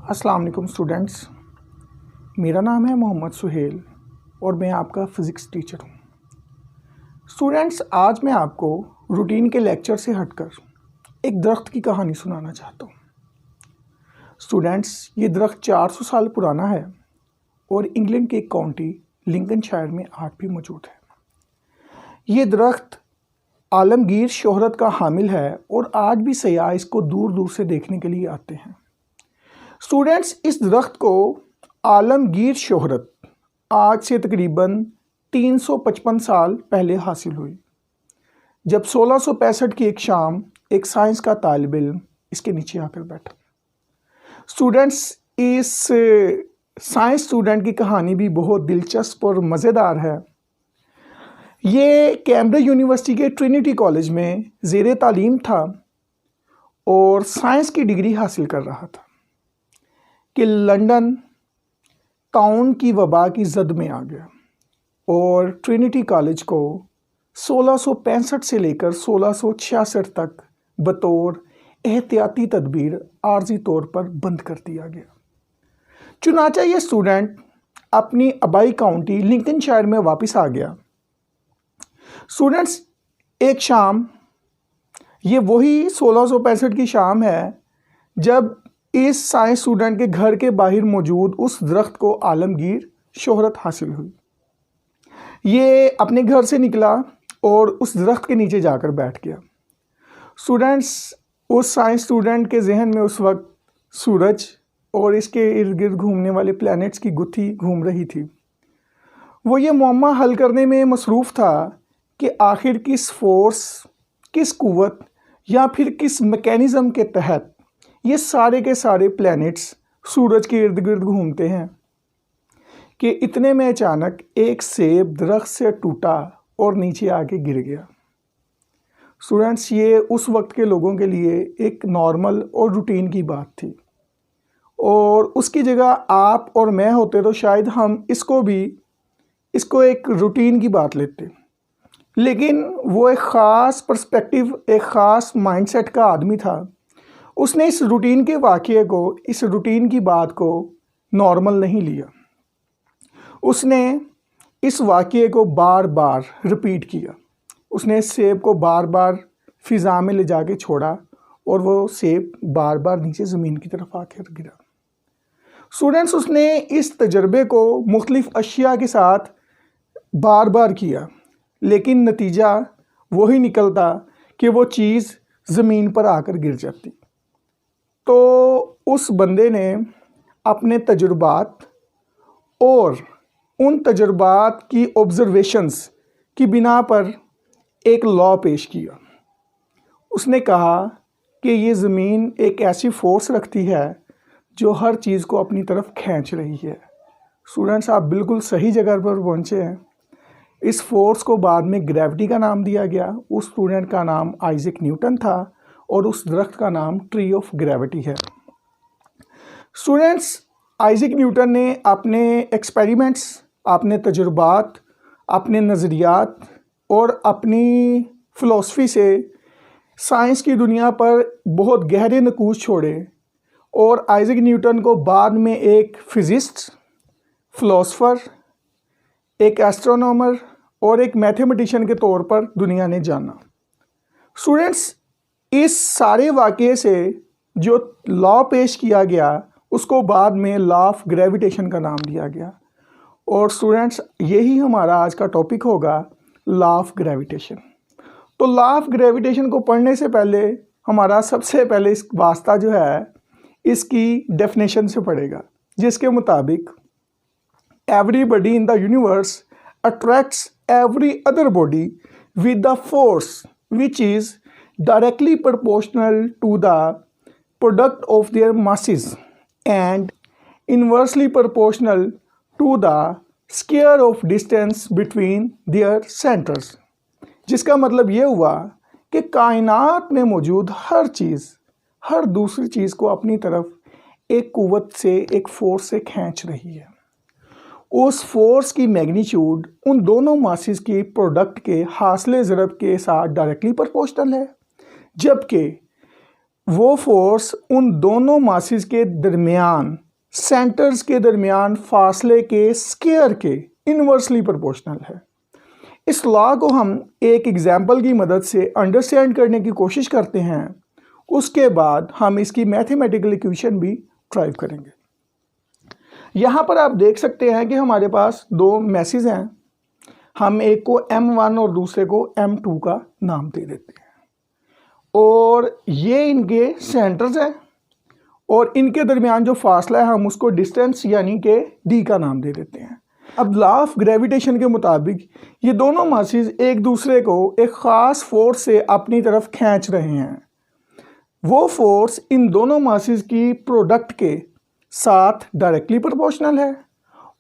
अस्सलाम वालेकुम स्टूडेंट्स, मेरा नाम है मोहम्मद सुहेल और मैं आपका फ़िज़िक्स टीचर हूँ। स्टूडेंट्स, आज मैं आपको रूटीन के लेक्चर से हटकर एक दरख्त की कहानी सुनाना चाहता हूँ। स्टूडेंट्स, ये दरख्त 400 साल पुराना है और इंग्लैंड के एक काउंटी लिंकनशायर में आज भी मौजूद है। ये दरख्त आलमगीर शोहरत का हामिल है और आज भी सयाह इसको दूर दूर से देखने के लिए आते हैं। स्टूडेंट्स, इस दरख्त को आलमगीर शोहरत आज से तकरीबन 355 साल पहले हासिल हुई, जब 1665 की एक शाम एक साइंस का तालिब इल्म इसके नीचे आकर बैठा। स्टूडेंट्स, इस साइंस स्टूडेंट की कहानी भी बहुत दिलचस्प और मज़ेदार है। ये कैम्ब्रिज यूनिवर्सिटी के ट्रिनिटी कॉलेज में ज़ेरे तालीम था और साइंस की डिग्री हासिल कर रहा था कि लंदन टाउन की वबा की जद में आ गया और ट्रिनिटी कॉलेज को 1665 से लेकर 1666 तक बतौर एहतियाती तदबीर आर्जी तौर पर बंद कर दिया गया। चुनांचे ये स्टूडेंट अपनी आबाई काउंटी लिंकनशायर में वापस आ गया। स्टूडेंट्स, एक शाम, ये वही 1665 की शाम है जब इस साइंस स्टूडेंट के घर के बाहर मौजूद उस दरख्त को आलमगीर शोहरत हासिल हुई। ये अपने घर से निकला और उस दरख्त के नीचे जाकर बैठ गया। स्टूडेंट्स, उस साइंस स्टूडेंट के जहन में उस वक्त सूरज और इसके इर्द गिर्द घूमने वाले प्लैनेट्स की गुत्थी घूम रही थी। वो ये मुअम्मा हल करने में मसरूफ़ था कि आखिर किस फोर्स, किस कुव्वत या फिर किस मैकेनिज़्म के तहत ये सारे के सारे प्लैनेट्स सूरज के इर्द गिर्द घूमते हैं कि इतने में अचानक एक सेब दरख्त से टूटा और नीचे आके गिर गया। स्टूडेंट्स, ये उस वक्त के लोगों के लिए एक नॉर्मल और रूटीन की बात थी और उसकी जगह आप और मैं होते तो शायद हम इसको एक रूटीन की बात लेते, लेकिन वो एक ख़ास पर्सपेक्टिव, एक ख़ास माइंडसेट का आदमी था। उसने इस रूटीन के वाक़ये को, इस रूटीन की बात को नॉर्मल नहीं लिया। उसने इस वाक़ये को बार बार रिपीट किया। उसने इस सेब को बार बार फ़िज़ा में ले जाके छोड़ा और वो सेब बार बार नीचे ज़मीन की तरफ आकर गिरा। स्टूडेंट्स, उसने इस तजर्बे को मुख्तलिफ़ अशिया के साथ बार बार किया, लेकिन नतीजा वही निकलता कि वो चीज़ ज़मीन पर आकर गिर जाती। तो उस बंदे ने अपने तजुर्बात और उन तजुर्बात की ऑब्ज़र्वेशंस की बिना पर एक लॉ पेश किया। उसने कहा कि ये ज़मीन एक ऐसी फोर्स रखती है जो हर चीज़ को अपनी तरफ खींच रही है। स्टूडेंट्स, आप बिल्कुल सही जगह पर पहुँचे हैं। इस फोर्स को बाद में ग्रेविटी का नाम दिया गया। उस स्टूडेंट का नाम आइजैक न्यूटन था और उस दरख्त का नाम ट्री ऑफ ग्रेविटी है। स्टूडेंट्स, आइजैक न्यूटन ने अपने एक्सपेरिमेंट्स, अपने तजुर्बात, अपने नज़रियात और अपनी फ़िलासफ़ी से साइंस की दुनिया पर बहुत गहरे नकूश छोड़े और आइजैक न्यूटन को बाद में एक फ़िज़िस्ट, फ़िलासफ़र, एक एस्ट्रोनॉमर और एक मैथमेटिशियन के तौर पर दुनिया ने जाना। स्टूडेंट्स, इस सारे वाक़ये से जो लॉ पेश किया गया उसको बाद में लॉ ऑफ ग्रेविटेशन का नाम दिया गया। और स्टूडेंट्स, यही हमारा आज का टॉपिक होगा, लॉ ऑफ ग्रेविटेशन। तो लॉ ऑफ ग्रेविटेशन को पढ़ने से पहले हमारा सबसे पहले इस वास्ता जो है इसकी डेफिनेशन से पड़ेगा, जिसके मुताबिक everybody in the universe attracts every other body with the force which is directly proportional to the product of their masses and inversely proportional to the square of distance between their centers। जिसका मतलब ये हुआ कि कायनात में मौजूद हर चीज़ हर दूसरी चीज़ को अपनी तरफ एक कुव्वत से, एक फोर्स से खींच रही है। उस फोर्स की मैग्नीट्यूड उन दोनों मासेस की प्रोडक्ट के हासिले ज़रब के साथ डायरेक्टली प्रोपोर्शनल है, जबकि वो फोर्स उन दोनों मासेस के दरमियान, सेंटर्स के दरमियान फासले के स्क्वायर के इन्वर्सली प्रोपोर्शनल है। इस लॉ को हम एक एग्जाम्पल की मदद से अंडरस्टैंड करने की कोशिश करते हैं, उसके बाद हम इसकी मैथमेटिकल इक्वेशन भी ड्राइव करेंगे। यहाँ पर आप देख सकते हैं कि हमारे पास दो मैसेज हैं। हम एक को M1 और दूसरे को M2 का नाम दे देते हैं, और ये इनके सेंटर्स हैं, और इनके दरमियान जो फासला है हम उसको डिस्टेंस यानी कि D का नाम दे देते हैं। अब लॉ ऑफ ग्रेविटेशन के मुताबिक ये दोनों मासेस एक दूसरे को एक ख़ास फोर्स से अपनी तरफ खींच रहे हैं। वो फोर्स इन दोनों मासेस की प्रोडक्ट के साथ डायरेक्टली प्रोपोर्शनल है,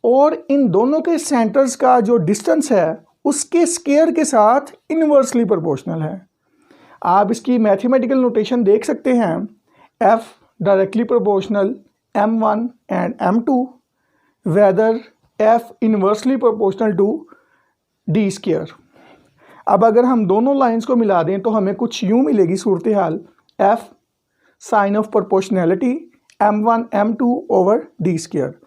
और इन दोनों के सेंटर्स का जो डिस्टेंस है उसके स्क्वायर के साथ इन्वर्सली प्रोपोर्शनल है। आप इसकी मैथमेटिकल नोटेशन देख सकते हैं, F directly proportional M1 and M2 वेदर F inversely proportional to D square. अब अगर हम दोनों लाइंस को मिला दें तो हमें कुछ यूँ मिलेगी सूरत हाल, F sign of proportionality M1 M2 over D square.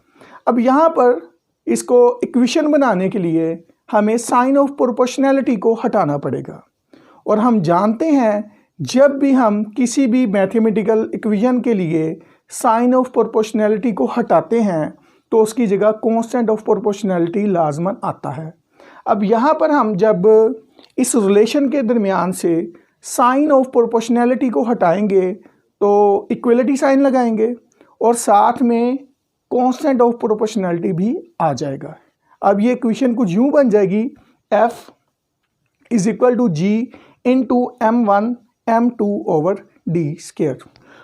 अब यहाँ पर इसको इक्वेशन बनाने के लिए हमें साइन ऑफ प्रोपोर्शनैलिटी को हटाना पड़ेगा, और हम जानते हैं जब भी हम किसी भी मैथमेटिकल इक्वेशन के लिए साइन ऑफ प्रोपोर्शनैलिटी को हटाते हैं तो उसकी जगह कांस्टेंट ऑफ प्रोपोर्शनैलिटी लाजमन आता है। अब यहाँ पर हम जब इस रिलेशन के दरमियान से साइन ऑफ प्रोपोर्शनैलिटी को हटाएंगे तो इक्वलिटी साइन लगाएंगे, और साथ में कांस्टेंट ऑफ प्रोपोर्शनैलिटी भी आ जाएगा। अब ये इक्वेशन कुछ यूँ बन जाएगी, F is equal to G into M1 M2 over D square.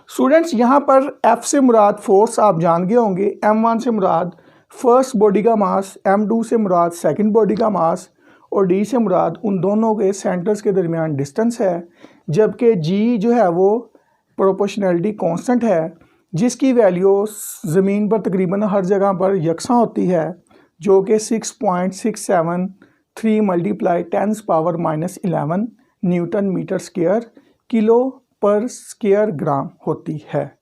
Students, यहाँ पर F से मुराद फोर्स आप जान गए होंगे, M1 से मुराद फर्स्ट बॉडी का मास, M2 से मुराद सेकंड बॉडी का मास, और D से मुराद उन दोनों के सेंटर्स के दरमियान डिस्टेंस है, जबकि G जो है वो प्रोपोर्शनैलिटी कांस्टेंट है, जिसकी वैल्यू ज़मीन पर तकरीबन हर जगह पर यकसा होती है, जो कि 6.673 multiply 10⁻⁻11 newton metre square kilo per square gram होती है।